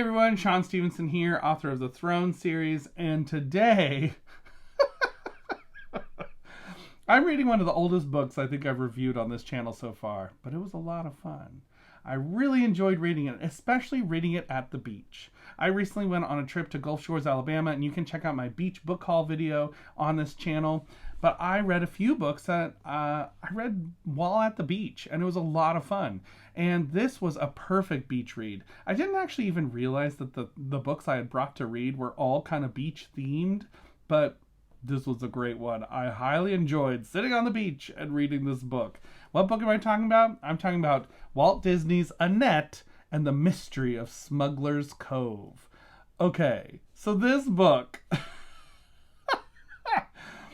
everyone, Shaun Stevenson here, author of the Throne series, and today I'm reading one of the oldest books I think I've reviewed on this channel so far, but it was a lot of fun. I really enjoyed reading it, especially reading it at the beach. I recently went on a trip to Gulf Shores, Alabama, and you can check out my beach book haul video on this channel. But I read a few books that I read while at the beach, and it was a lot of fun. And this was a perfect beach read. I didn't actually even realize that the books I had brought to read were all kind of beach themed, but this was a great one. I highly enjoyed sitting on the beach and reading this book. What book am I talking about? I'm talking about Walt Disney's Annette and the Mystery of Smuggler's Cove. Okay, so this book...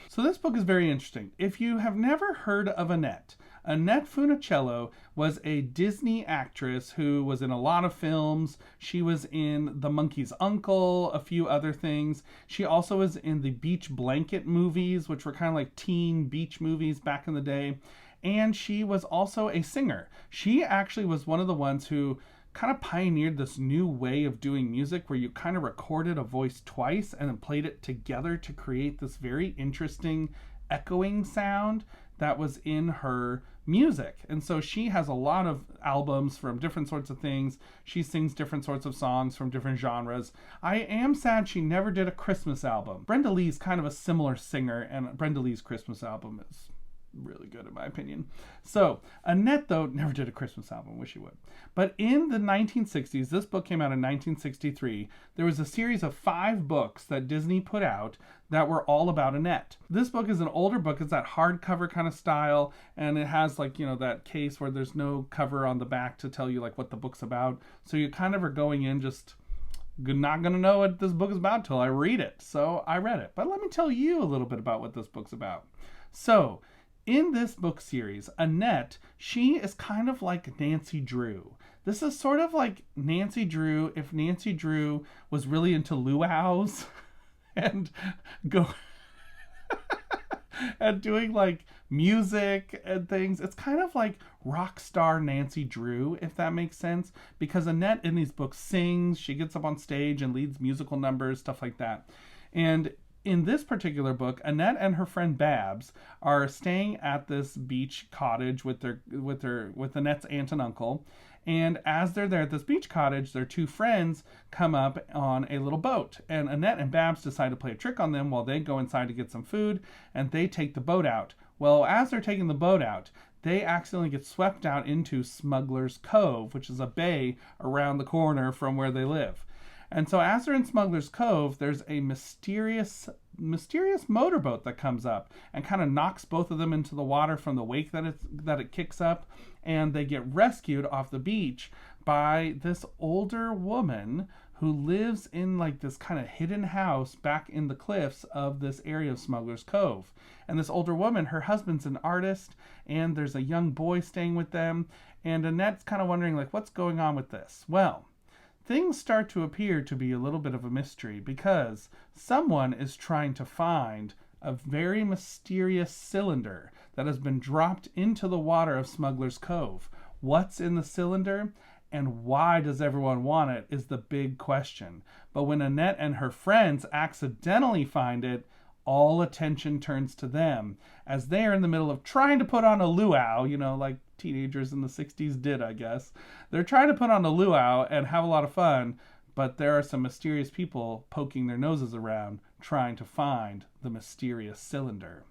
So this book is very interesting. If you have never heard of Annette Funicello was a Disney actress who was in a lot of films. She was in The Monkey's Uncle, a few other things. She also was in the Beach Blanket movies, which were kind of like teen beach movies back in the day. And she was also a singer. She actually was one of the ones who kind of pioneered this new way of doing music where you kind of recorded a voice twice and then played it together to create this very interesting echoing sound that was in her music. And so she has a lot of albums from different sorts of things. She sings different sorts of songs from different genres. I am sad she never did a Christmas album. Brenda Lee's kind of a similar singer, and Brenda Lee's Christmas album is really good in my opinion. So Annette, though, never did a Christmas album. Wish she would. But in the 1960s, this book came out in 1963, there was a series of 5 books that Disney put out that were all about Annette. This book is an older book. It's that hardcover kind of style, and it has like, that case where there's no cover on the back to tell you like what the book's about. So you kind of are going in just not going to know what this book is about till I read it. So I read it. But let me tell you a little bit about what this book's about. So in this book series, Annette, she is kind of like Nancy Drew. This is sort of like Nancy Drew if Nancy Drew was really into luau's and and doing like music and things. It's kind of like rock star Nancy Drew, if that makes sense, because Annette in these books sings, she gets up on stage and leads musical numbers, stuff like that. And in this particular book, Annette and her friend Babs are staying at this beach cottage with Annette's aunt and uncle. And as they're there at this beach cottage, their 2 friends come up on a little boat. And Annette and Babs decide to play a trick on them while they go inside to get some food, and they take the boat out. Well, as they're taking the boat out, they accidentally get swept out into Smuggler's Cove, which is a bay around the corner from where they live. And so as they're in Smuggler's Cove, there's a mysterious motorboat that comes up and kind of knocks both of them into the water from the wake that it kicks up, and they get rescued off the beach by this older woman who lives in like this kind of hidden house back in the cliffs of this area of Smuggler's Cove. And this older woman, her husband's an artist, and there's a young boy staying with them, and Annette's kind of wondering like, what's going on with this? Well, things start to appear to be a little bit of a mystery because someone is trying to find a very mysterious cylinder that has been dropped into the water of Smuggler's Cove. What's in the cylinder and why does everyone want it is the big question. But when Annette and her friends accidentally find it, all attention turns to them as they are in the middle of trying to put on a luau, like teenagers in the 60s did, I guess. They're trying to put on a luau and have a lot of fun, but there are some mysterious people poking their noses around trying to find the mysterious cylinder.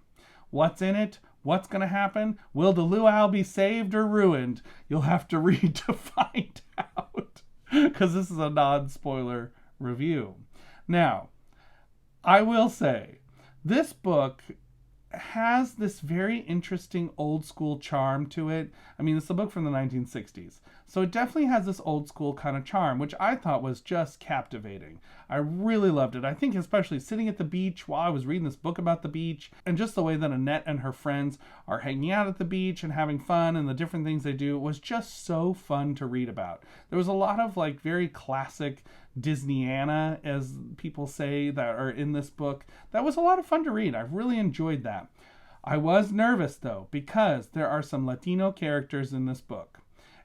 What's in it? What's going to happen? Will the luau be saved or ruined? You'll have to read to find out, because this is a non-spoiler review. Now, I will say, this book has this very interesting old school charm to it. I mean, it's a book from the 1960s. So it definitely has this old school kind of charm, which I thought was just captivating. I really loved it. I think especially sitting at the beach while I was reading this book about the beach, and just the way that Annette and her friends are hanging out at the beach and having fun and the different things they do was just so fun to read about. There was a lot of like very classic Disneyana, as people say, that are in this book. That was a lot of fun to read. I really enjoyed that. I was nervous though, because there are some Latino characters in this book.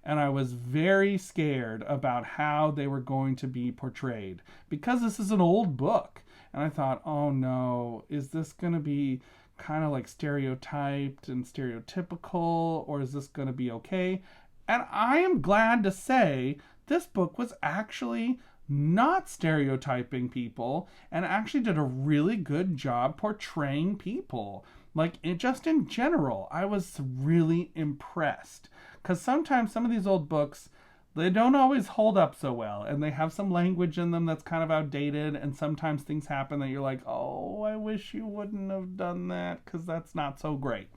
and I was very scared about how they were going to be portrayed because this is an old book. And I thought, oh no, is this going to be kind of like stereotyped and stereotypical, or is this going to be okay? And I am glad to say this book was actually not stereotyping people and actually did a really good job portraying people. Like, just in general, I was really impressed. Because sometimes some of these old books, they don't always hold up so well. And they have some language in them that's kind of outdated. And sometimes things happen that you're like, oh, I wish you wouldn't have done that because that's not so great.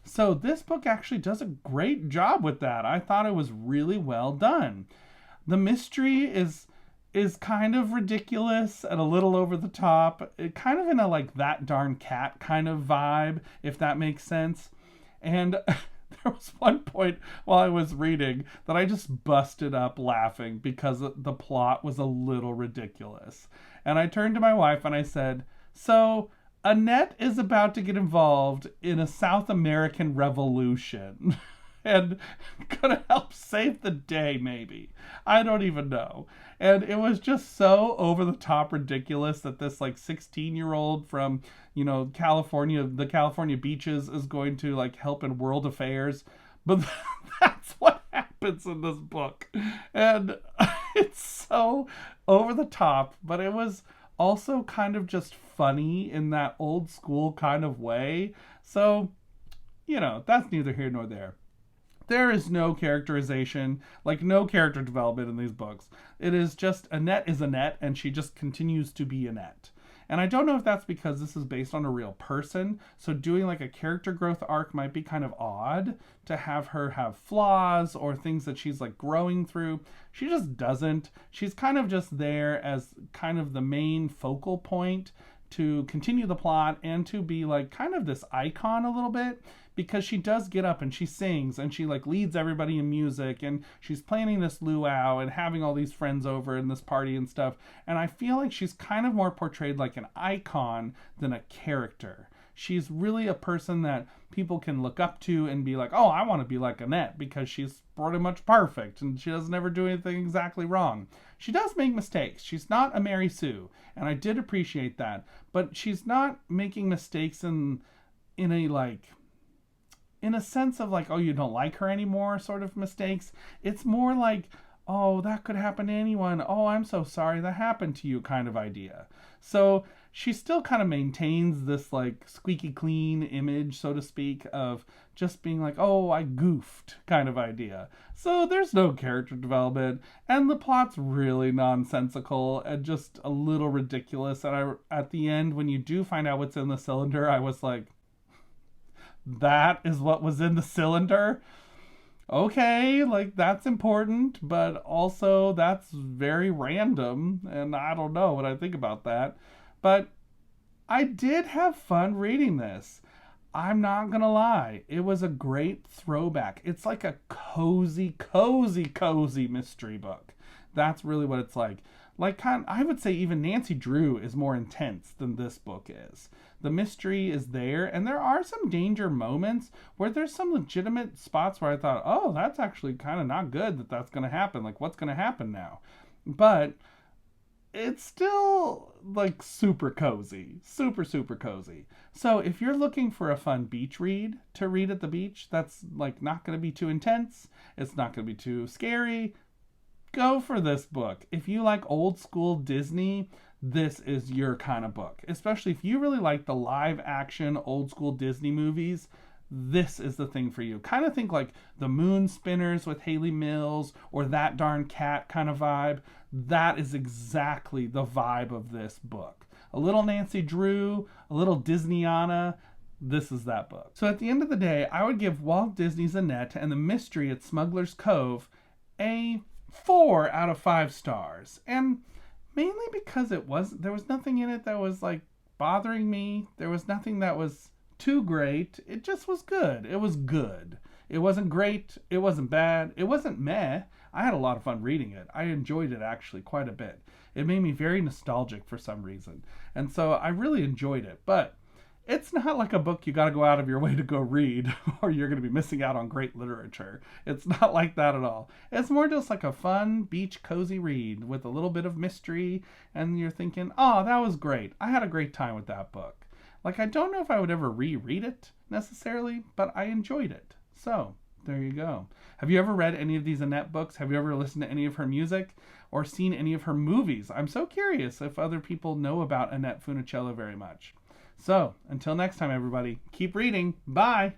So this book actually does a great job with that. I thought it was really well done. The mystery is kind of ridiculous and a little over the top. It kind of in a like that darn cat kind of vibe, if that makes sense. And there was one point while I was reading that I just busted up laughing because the plot was a little ridiculous. And I turned to my wife and I said, so Annette is about to get involved in a South American revolution and gonna help save the day, maybe. I don't even know. And it was just so over the top ridiculous that this like 16-year-old from, California, the California beaches, is going to like help in world affairs. But that's what happens in this book. And it's so over the top, but it was also kind of just funny in that old school kind of way. So, that's neither here nor there. There is no characterization, like no character development in these books. It is just Annette is Annette, and she just continues to be Annette. And I don't know if that's because this is based on a real person, so doing like a character growth arc might be kind of odd to have her have flaws or things that she's like growing through. She just doesn't. She's kind of just there as kind of the main focal point to continue the plot and to be like kind of this icon a little bit, because she does get up and she sings and she like leads everybody in music and she's planning this luau and having all these friends over in this party and stuff. And I feel like she's kind of more portrayed like an icon than a character. She's really a person that people can look up to and be like, oh, I want to be like Annette because she's pretty much perfect and she doesn't ever do anything exactly wrong. She does make mistakes. She's not a Mary Sue, and I did appreciate that. But she's not making mistakes in a sense of like, oh, you don't like her anymore sort of mistakes. It's more like, oh, that could happen to anyone. Oh, I'm so sorry that happened to you kind of idea. So she still kind of maintains this like squeaky clean image, so to speak, of just being like, oh, I goofed kind of idea. So there's no character development, and the plot's really nonsensical and just a little ridiculous. And at the end, when you do find out what's in the cylinder, I was like, that is what was in the cylinder? Okay, like that's important, but also that's very random, and I don't know what I think about that. But I did have fun reading this. I'm not gonna lie, it was a great throwback. It's like a cozy mystery book. That's really what it's like. I would say even Nancy Drew is more intense than this book is. The mystery is there, and there are some danger moments where there's some legitimate spots where I thought, oh, that's actually kind of not good that that's going to happen. Like, what's going to happen now? But it's still, like, super cozy. Super cozy. So if you're looking for a fun beach read to read at the beach, that's, like, not going to be too intense. It's not going to be too scary. Go for this book. If you like old school Disney, this is your kind of book. Especially if you really like the live action old school Disney movies, this is the thing for you. Kind of think like the Moon Spinners with Haley Mills or That Darn Cat kind of vibe. That is exactly the vibe of this book. A little Nancy Drew, a little Disneyana. This is that book. So at the end of the day, I would give Walt Disney's Annette and the Mystery at Smuggler's Cove a 4 out of 5 stars. And mainly because there was nothing in it that was like bothering me. There was nothing that was too great. It just was good. It was good. It wasn't great. It wasn't bad. It wasn't meh. I had a lot of fun reading it. I enjoyed it actually quite a bit. It made me very nostalgic for some reason. And so I really enjoyed it. But It's not like a book you got to go out of your way to go read or you're going to be missing out on great literature. It's not like that at all. It's more just like a fun beach cozy read with a little bit of mystery, and you're thinking, oh, that was great. I had a great time with that book. Like, I don't know if I would ever reread it necessarily, but I enjoyed it. So, there you go. Have you ever read any of these Annette books? Have you ever listened to any of her music or seen any of her movies? I'm so curious if other people know about Annette Funicello very much. So, until next time, everybody, keep reading. Bye!